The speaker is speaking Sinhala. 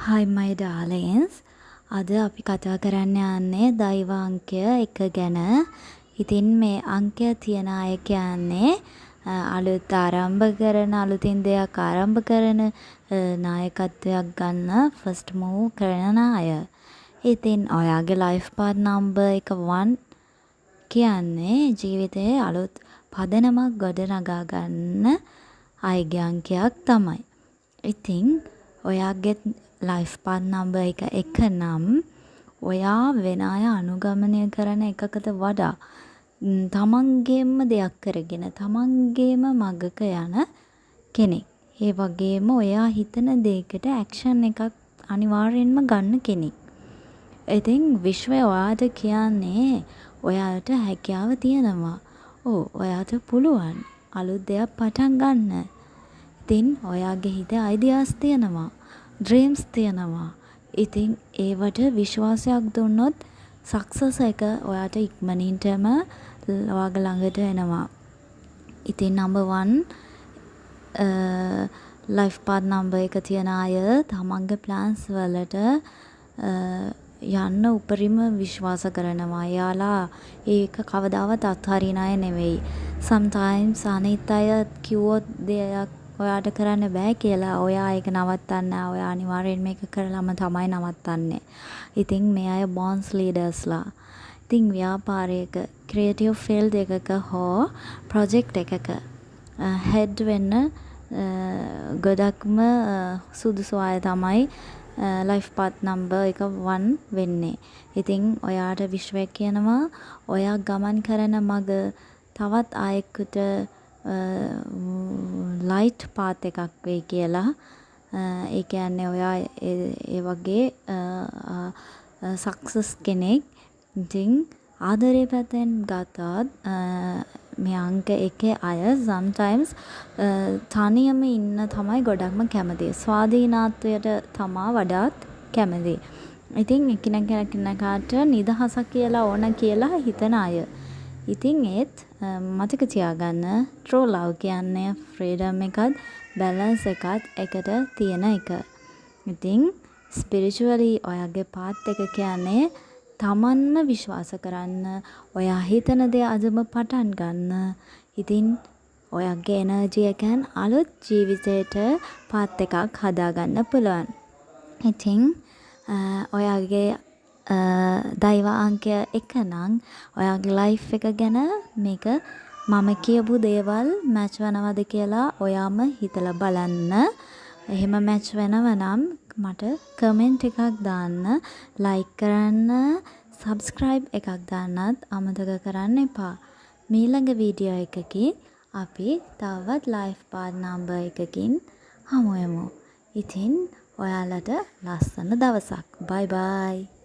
Hi my darlings. අද අපි කතා කරන්න යන්නේ දෛව අංකය 1 ගැන. ඉතින් මේ අංකය තියන අය කියන්නේ අලුත් අලුතින් දෙයක් ආරම්භ කරන නායකත්වයක් ගන්න ෆස්ට් මූව් කරන අය. ඉතින් ඔයාගේ ලයිෆ් පාත් නම්බර් එක 1 කියන්නේ ජීවිතයේ අලුත් පදනමක් ගොඩනගා ගන්න අයගේ අංකයක් තමයි. ඉතින් ඔයාගේ ලයිෆ් පාත් නම්බර් එක නම් ඔයා වෙන අය අනුගමනය කරන එකකට වඩා තමන්ගේම දෙයක් කරගෙන තමන්ගේම මගක යන කෙනෙක්. ඒ වගේම ඔයා හිතන දෙයකට ඇක්ෂන් එකක් අනිවාර්යෙන්ම ගන්න කෙනෙක්. ඉතින් විශ්වය ඔයාට කියන්නේ ඔයාට හැකියාව තියෙනවා. ඔයාට පුළුවන් අලුත් දෙයක් පටන් ගන්න. ඉතින් ඔයාගේ හිතේ අයිඩියාස් තියෙනවා. ඩ්‍රීම්ස් තියෙනවා. ඉතින් ඒවට විශ්වාසයක් දුන්නොත් සක්සස් එක ඔයාට ඉක්මනින්ටම ඔයාගේ ළඟට එනවා. ඉතින් නම්බර් 1 ලයිෆ් පාත් නම්බර් එක තියන අය තමන්ගේ ප්ලෑන්ස් වලට යන්න උපරිම විශ්වාස කරනවා. එයාලා ඒක කවදාවත් අත්හරින අය නෙවෙයි. sometimes අනිත් අය කිව්වොත් දෙයක් ඔයාට කරන්න බෑ කියලා ඔයා ඒක නවත්තන්නේ නැහැ. ඔයා අනිවාර්යෙන් මේක කරලම තමයි නවත්තන්නේ. ඉතින් මේ අය බොන්ස් ලීඩර්ස්ලා. ඉතින් ව්‍යාපාරයක ක්‍රියේටිව් ෆීල්ඩ් එකක හෝ ප්‍රොජෙක්ට් එකක හෙඩ් වෙන්න ගොඩක්ම සුදුසු අය තමයි ලයිෆ් පාත් නම්බර් එක 1 වෙන්නේ. ඉතින් ඔයාට විශ්වය කියනවා ඔයා ගමන් කරන මග තවත් අයෙකුට ලයිට් පාත් එකක් වෙයි කියලා. ඒ කියන්නේ ඔයා ඒ වගේ සක්සස් කෙනෙක්. ඉතින් ආදරේ පැත්තෙන් ගත්තත් මේ අංක 1 අය sometimes තනියම ඉන්න තමයි ගොඩක්ම කැමති. ස්වාධීනත්වයට තමා වඩාත් කැමති. ඉතින් එකිනෙකාට නිදහස කියලා ඕන කියලා හිතන අය. ඉතින් ඒත් මතක තියාගන්න true love කියන්නේ freedom එකත් balance එකත් එකට තියෙන එක. ඉතින් spiritually ඔයාගේ පාත් එක කියන්නේ තමන්ම විශ්වාස කරන්න, ඔයා හිතන දේ අදම පටන් ගන්න. ඉතින් ඔයාගේ එනර්ජි එකෙන් අලුත් ජීවිතයට පාත් එකක් හදාගන්න පුළුවන්. ඉතින් ඔයාගේ දෛව අංකය 1 නම් ඔයාගේ ලයිෆ් එක ගැන මේක මම කියපු දේවල් මැච් වෙනවද කියලා ඔයාම හිතලා බලන්න. එහෙම මැච් වෙනවා නම් මට කමෙන්ට් එකක් දාන්න, ලයික් කරන්න, සබ්ස්ක්‍රයිබ් එකක් දාන්නත් අමතක කරන්න එපා. මීළඟ වීඩියෝ එකකින් අපි තවත් ලයිෆ් පාත් නම්බර් එකකින් හමු වෙමු. ඉතින් ඔයාලට ලස්සන දවසක්. බයි බයි.